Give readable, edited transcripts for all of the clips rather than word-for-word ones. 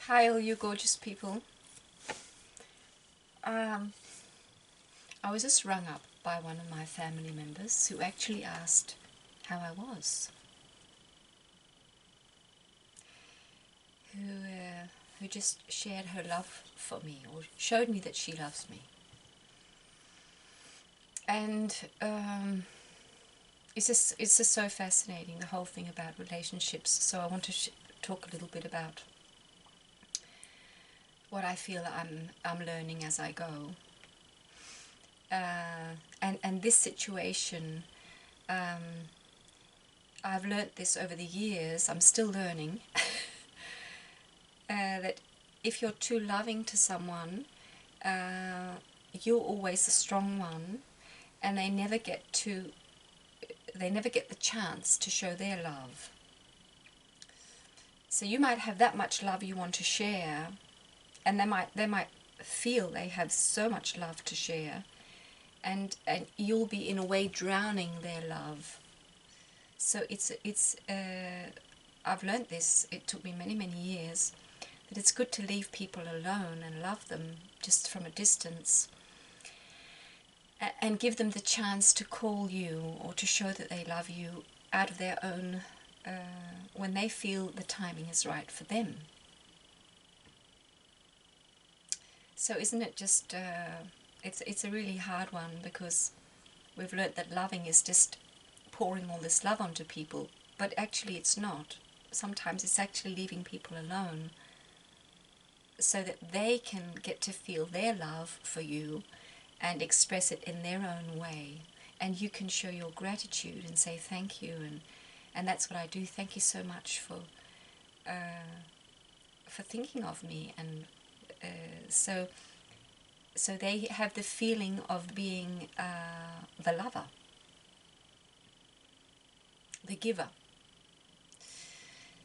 Hi, all you gorgeous people. I was just rung up by one of my family members who actually asked how I was, who just shared her love for me or showed me that she loves me. And it's just so fascinating, the whole thing about relationships. So I want to talk a little bit about what I feel I'm learning as I go. And this situation, I've learnt this over the years. I'm still learning that if you're too loving to someone, you're always the strong one, and they never get the chance to show their love. So you might have that much love you want to share, and they might feel they have so much love to share, and you'll be in a way drowning their love. So I've learned this. It took me many years, that it's good to leave people alone and love them just from a distance, and give them the chance to call you or to show that they love you out of their own, when they feel the timing is right for them. So isn't it just, it's a really hard one, because we've learnt that loving is just pouring all this love onto people, but actually it's not. Sometimes it's actually leaving people alone so that they can get to feel their love for you and express it in their own way, and you can show your gratitude and say thank you. And that's what I do. Thank you so much for thinking of me. And so they have the feeling of being the lover, the giver.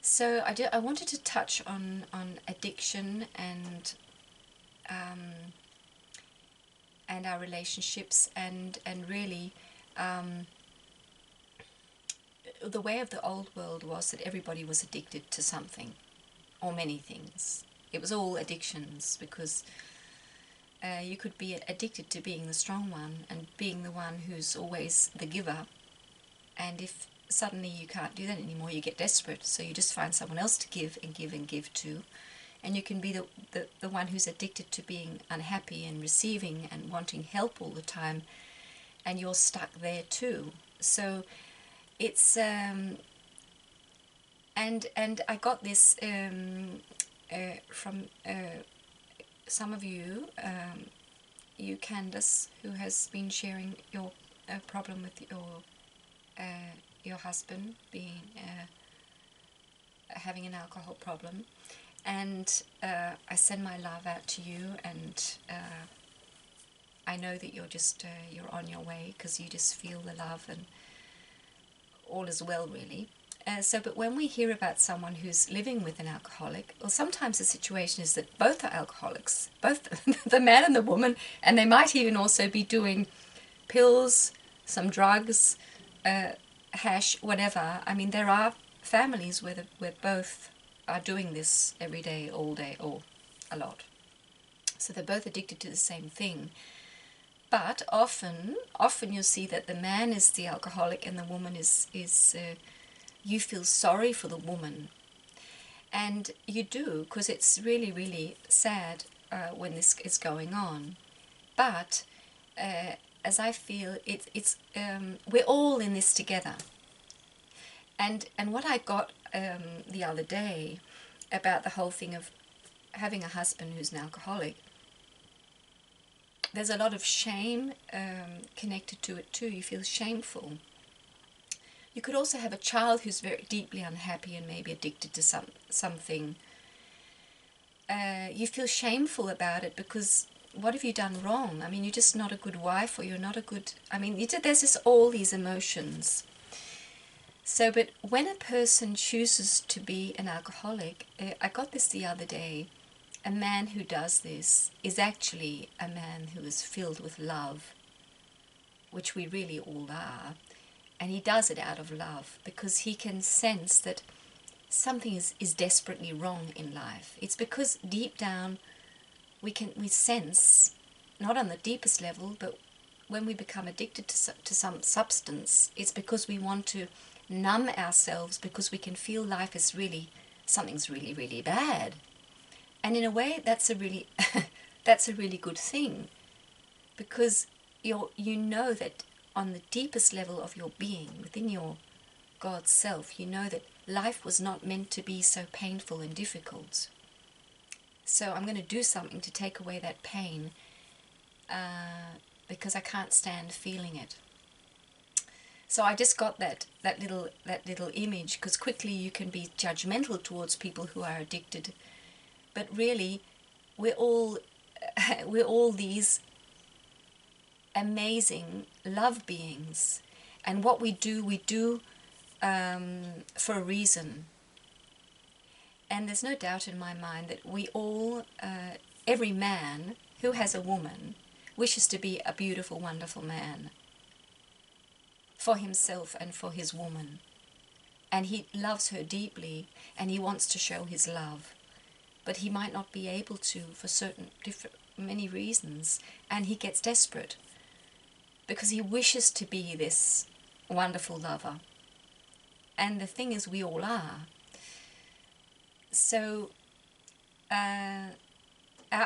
So I wanted to touch on addiction and our relationships, and really, the way of the old world was that everybody was addicted to something or many things. It was all addictions, because you could be addicted to being the strong one and being the one who's always the giver, and if suddenly you can't do that anymore, you get desperate, so you just find someone else to give and give and give to. And you can be the one who's addicted to being unhappy and receiving and wanting help all the time, and you're stuck there too. So it's and I got this from some of you, you Candace, who has been sharing your problem with your husband being having an alcohol problem, and I send my love out to you, and I know that you're just you're on your way, because you just feel the love and all is well, really. But when we hear about someone who's living with an alcoholic, well, sometimes the situation is that both are alcoholics, both the man and the woman, and they might even also be doing pills, some drugs, hash, whatever. I mean, there are families where both are doing this every day, all day, or a lot. So they're both addicted to the same thing. But often you'll see that the man is the alcoholic and the woman is you feel sorry for the woman. And you do, because it's really sad when this is going on. But as I feel, we're all in this together. And what I got the other day about the whole thing of having a husband who's an alcoholic, there's a lot of shame connected to it too. You feel shameful. You could also have a child who's very deeply unhappy and maybe addicted to something. You feel shameful about it, because what have you done wrong? I mean, you're just not a good wife, or you're not a good... I mean, there's just all these emotions. So, but when a person chooses to be an alcoholic, I got this the other day, a man who does this is actually a man who is filled with love, which we really all are. And he does it out of love, because he can sense that something is desperately wrong in life. It's because deep down we sense, not on the deepest level, but when we become addicted to some substance, it's because we want to numb ourselves, because we can feel life is really, something's really, really bad. And in a way, that's a really that's a really good thing, because you know that on the deepest level of your being, within your God self, you know that life was not meant to be so painful and difficult. So I'm going to do something to take away that pain, because I can't stand feeling it. So I just got that little image, because quickly you can be judgmental towards people who are addicted, but really we're all we're all these amazing love beings, and what we do for a reason. And there's no doubt in my mind that we all, every man who has a woman, wishes to be a beautiful, wonderful man for himself and for his woman. And he loves her deeply, and he wants to show his love. But he might not be able to for many reasons, and he gets desperate because he wishes to be this wonderful lover. And the thing is, we all are. So our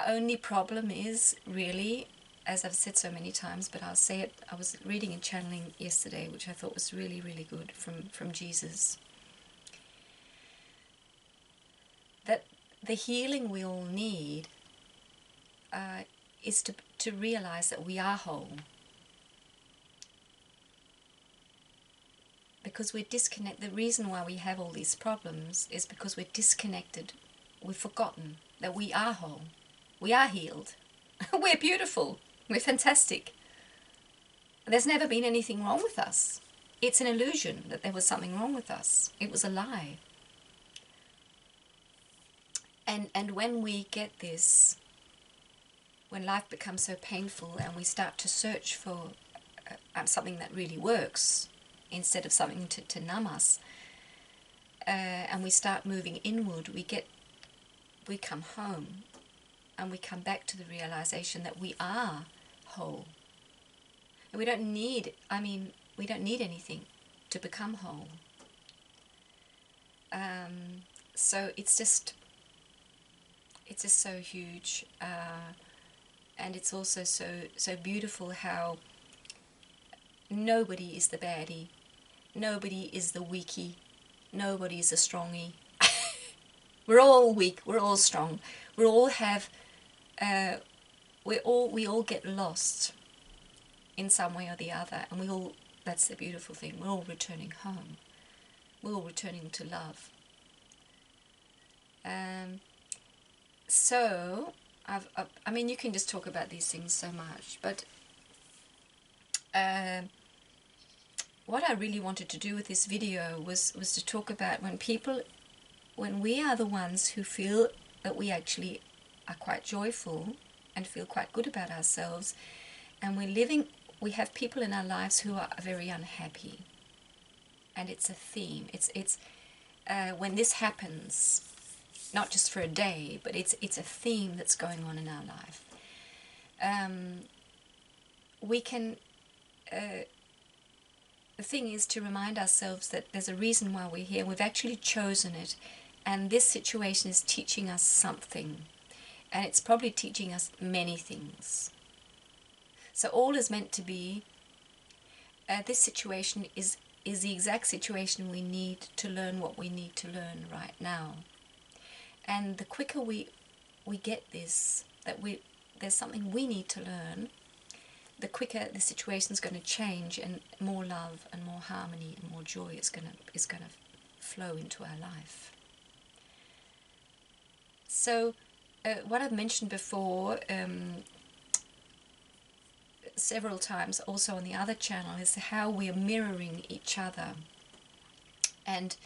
only problem is really, as I've said so many times, but I'll say it, I was reading and channeling yesterday, which I thought was really, really good from Jesus, that the healing we all need is to realize that we are whole. Because we're disconnected. The reason why we have all these problems is because we're disconnected. We've forgotten that we are whole. We are healed. We're beautiful. We're fantastic. There's never been anything wrong with us. It's an illusion that there was something wrong with us. It was a lie. And when we get this, when life becomes so painful and we start to search for something that really works instead of something to numb us, and we start moving inward, we come home, and we come back to the realization that we are whole. And we don't need anything to become whole. So it's just so huge, and it's also so beautiful how nobody is the baddie, nobody is the weakie, nobody is a strongie. We're all weak, we're all strong, we all have, we all get lost in some way or the other, and that's the beautiful thing, we're all returning home, we're all returning to love. So I mean, you can just talk about these things so much, but what I really wanted to do with this video was to talk about when we are the ones who feel that we actually are quite joyful and feel quite good about ourselves, and we have people in our lives who are very unhappy, and it's a theme. It's when this happens, not just for a day, but it's a theme that's going on in our life. We can. The thing is to remind ourselves that there's a reason why we're here. We've actually chosen it, and this situation is teaching us something, and it's probably teaching us many things. So all is meant to be. This situation is the exact situation we need to learn what we need to learn right now. And the quicker we get this, that there's something we need to learn, the quicker the situation's going to change, and more love and more harmony and more joy is going to flow into our life. So what I've mentioned before several times also on the other channel is how we are mirroring each other. And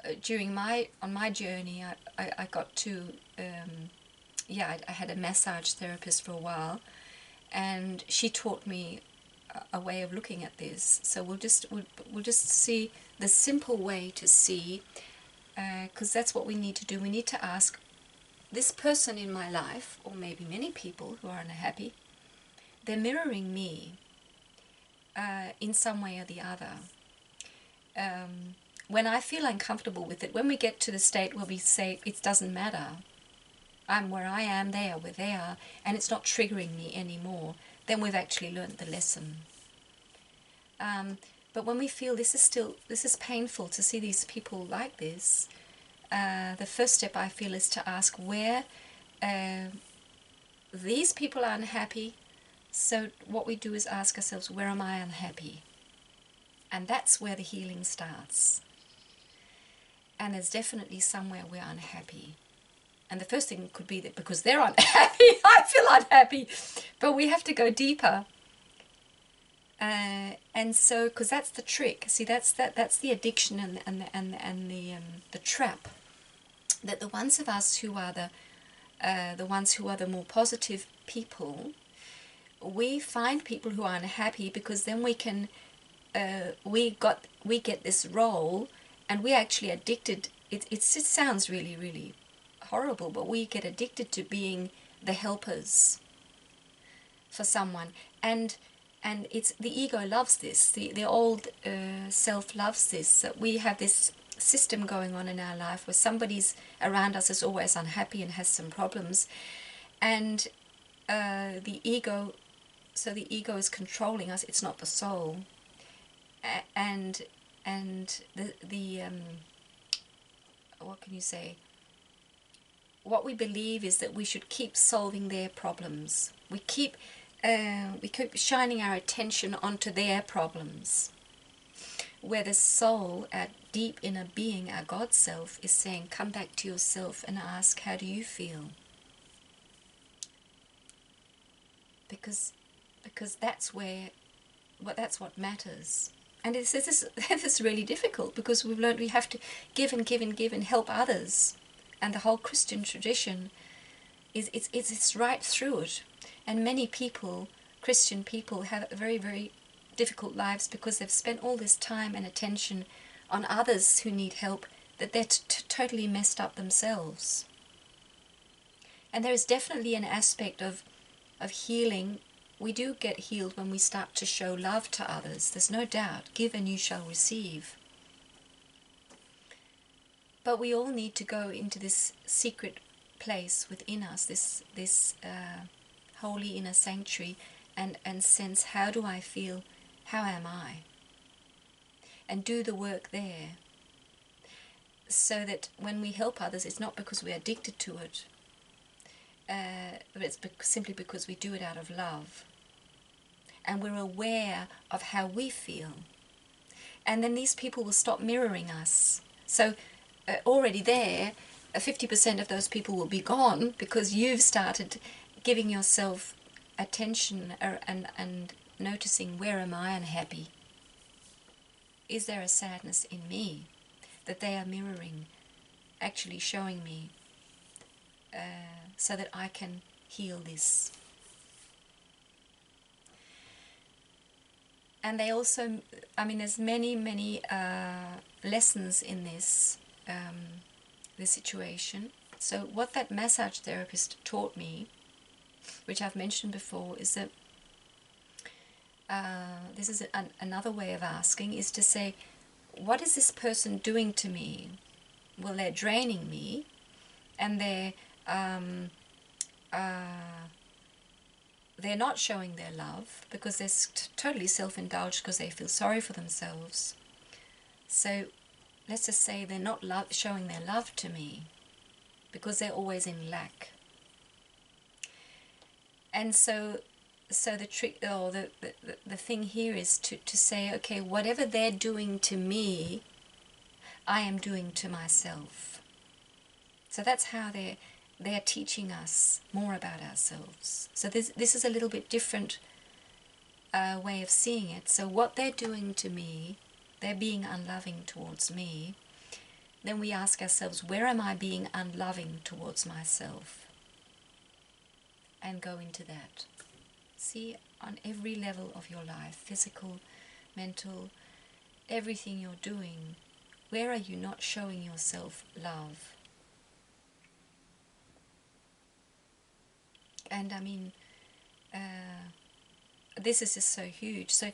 on my journey, I got to I had a massage therapist for a while, and she taught me a way of looking at this. So we'll just see the simple way to see because that's what we need to do. We need to ask, this person in my life, or maybe many people who are unhappy, they're mirroring me in some way or the other. When I feel uncomfortable with it, when we get to the state where we say it doesn't matter, I'm where I am, they are where they are, and it's not triggering me anymore, then we've actually learned the lesson. But when we feel this is painful to see these people like this, the first step I feel is to ask where these people are unhappy. So what we do is ask ourselves, where am I unhappy? And that's where the healing starts. And there's definitely somewhere we're unhappy. And the first thing could be that because they're unhappy, I feel unhappy. But we have to go deeper. And so, because that's the trick. See, that's the addiction and the trap. That the ones of us who are the ones who are the more positive people, we find people who are unhappy because then we can we get this role, and we're actually addicted. It sounds really, really horrible, but we get addicted to being the helpers for someone, and it's the ego loves this. The old self loves this. We have this system going on in our life where somebody's around us is always unhappy and has some problems, and the ego. So the ego is controlling us. It's not the soul. And the what can you say? What we believe is that we should keep solving their problems. We keep shining our attention onto their problems. Where the soul, our deep inner being, our God self, is saying, come back to yourself and ask, how do you feel? Because that's what matters. And this is really difficult because we've learned we have to give and give and give and help others. And the whole Christian tradition it's right through it. And many people, Christian people, have very, very difficult lives because they've spent all this time and attention on others who need help that they're totally messed up themselves. And there is definitely an aspect of healing. We do get healed when we start to show love to others. There's no doubt. Give and you shall receive. But we all need to go into this secret place within us, this holy inner sanctuary, and sense, how do I feel? How am I? And do the work there. So that when we help others, it's not because we're addicted to it, but it's simply because we do it out of love. And we're aware of how we feel. And then these people will stop mirroring us. So already there, 50% of those people will be gone because you've started giving yourself attention and noticing, where am I unhappy? Is there a sadness in me that they are mirroring, actually showing me, so that I can heal this? And they also, there's many lessons in this situation. So what that massage therapist taught me, which I've mentioned before, is that this is another way of asking, is to say, what is this person doing to me? Well, they're draining me, and they're not showing their love because they're totally self-indulged because they feel sorry for themselves. So let's just say they're not showing their love to me because they're always in lack. And so the trick, or the thing here is to say, okay, whatever they're doing to me, I am doing to myself. So that's how they're teaching us more about ourselves. So this is a little bit different way of seeing it. So what they're doing to me, they're being unloving towards me. Then we ask ourselves, where am I being unloving towards myself? And go into that. See, on every level of your life, physical, mental, everything you're doing, where are you not showing yourself love? And I mean, this is just so huge. So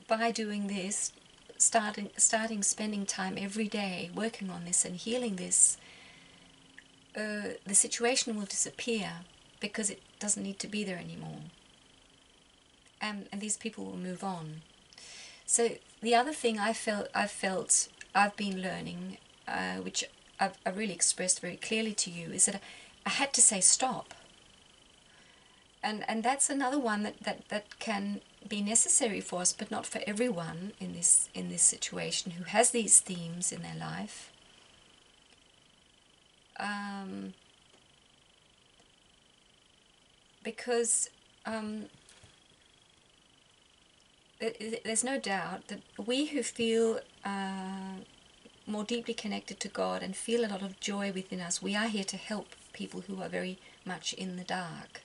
by doing this, starting spending time every day working on this and healing this, the situation will disappear because it doesn't need to be there anymore. And these people will move on. So the other thing I've been learning, which I've really expressed very clearly to you, is that I had to say stop. And that's another one that can be necessary for us, but not for everyone in this situation who has these themes in their life. Because there's no doubt that we who feel more deeply connected to God and feel a lot of joy within us, we are here to help people who are very much in the dark.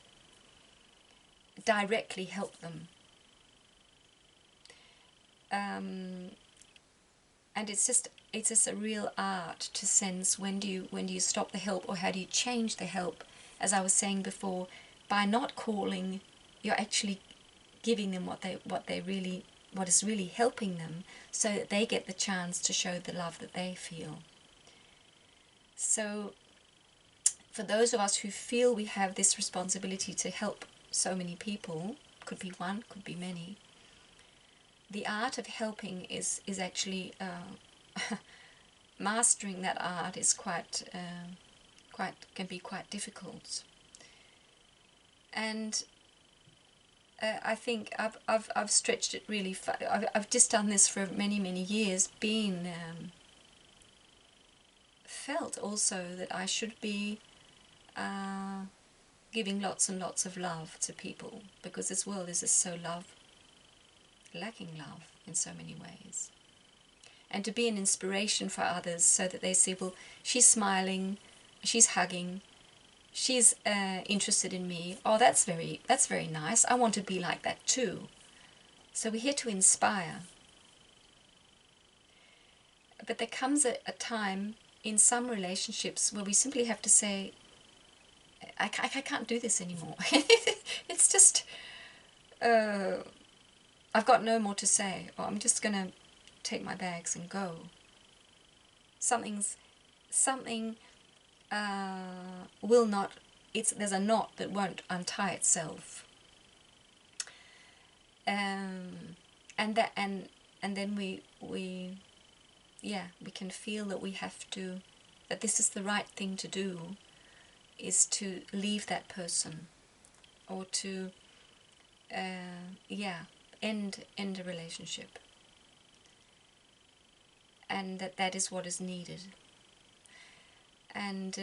Directly help them. And it's just a real art to sense when do you stop the help, or how do you change the help. As I was saying before, by not calling, you're actually giving them what is really helping them, so that they get the chance to show the love that they feel. So for those of us who feel we have this responsibility to help so many people, could be one, could be many, the art of helping is actually mastering that art is can be quite difficult. And I think I've stretched it really far. I've just done this for many years, being felt also that I should be giving lots and lots of love to people, because this world is just so lacking love in so many ways. And to be an inspiration for others, so that they see, well, she's smiling, she's hugging, she's interested in me. Oh, that's very nice. I want to be like that too. So we're here to inspire. But there comes a time in some relationships where we simply have to say, I can't do this anymore. It's just, I've got no more to say, or I'm just going to take my bags and go. Something will not, there's a knot that won't untie itself. And then we can feel that we have to, that this is the right thing to do, is to leave that person, or to end a relationship, and that is what is needed. And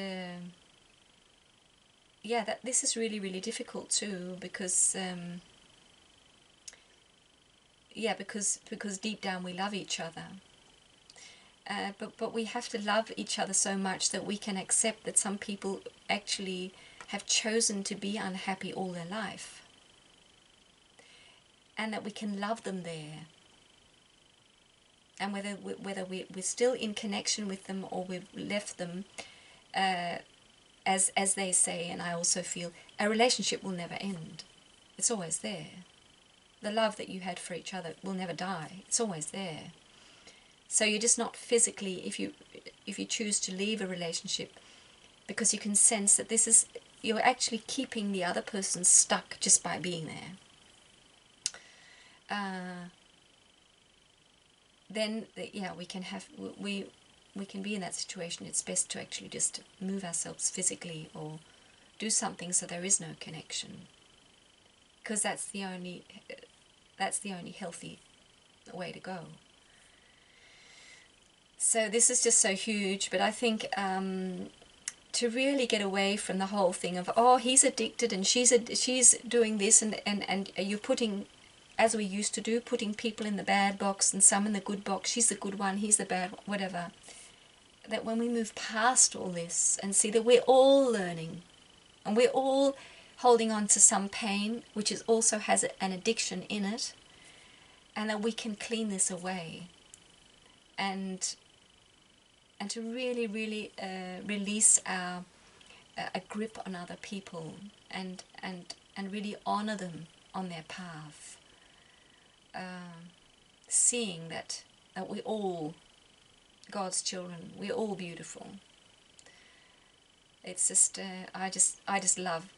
that this is really difficult too, because because deep down we love each other. But we have to love each other so much that we can accept that some people actually have chosen to be unhappy all their life, and that we can love them there. And whether we're still in connection with them, or we've left them, as they say, and I also feel, a relationship will never end. It's always there. The love that you had for each other will never die. It's always there. So you're just not physically, if you choose to leave a relationship, because you can sense that you're actually keeping the other person stuck just by being there. Then we can be in that situation. It's best to actually just move ourselves physically, or do something so there is no connection, because that's the only healthy way to go. So this is just so huge, but I think to really get away from the whole thing of, oh, he's addicted and she's doing this, and you're putting, as we used to do, putting people in the bad box and some in the good box. She's the good one, he's the bad, whatever. That when we move past all this and see that we're all learning, and we're all holding on to some pain, which also has an addiction in it, and that we can clean this away. And and to really, really release our a grip on other people, and really honor them on their path, seeing that we all God's children, we're all beautiful. It's just I just love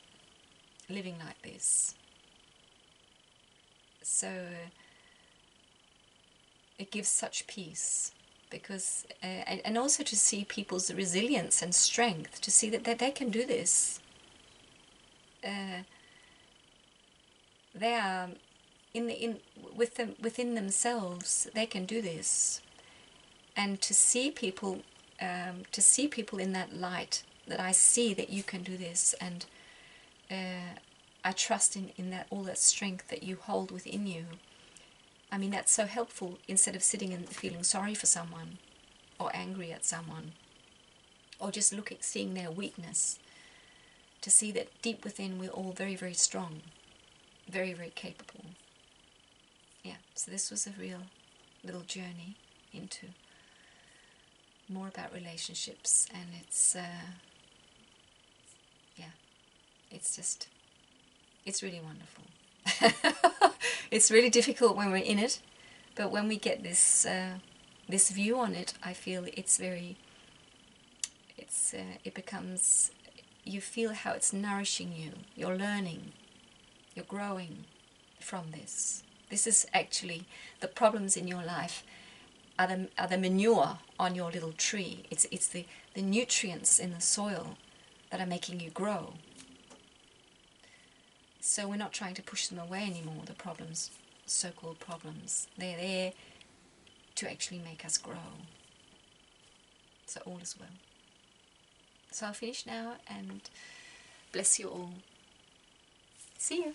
living like this. So it gives such peace, because and also to see people's resilience and strength, to see that they can do this. They are within themselves, they can do this, and to see people in that light, that I see that you can do this, and I trust in that, all that strength that you hold within you. I mean, that's so helpful, instead of sitting and feeling sorry for someone, or angry at someone, or just seeing their weakness, to see that deep within we're all very, very strong, very, very capable. Yeah, so this was a real little journey into more about relationships, and it's it's really wonderful. It's really difficult when we're in it, but when we get this this view on it, I feel it becomes, you feel how it's nourishing you. You're learning, you're growing from this. This is actually, the problems in your life are the manure on your little tree. It's the nutrients in the soil that are making you grow. So we're not trying to push them away anymore, the problems, so-called problems. They're there to actually make us grow. So all is well. So I'll finish now, and bless you all. See you.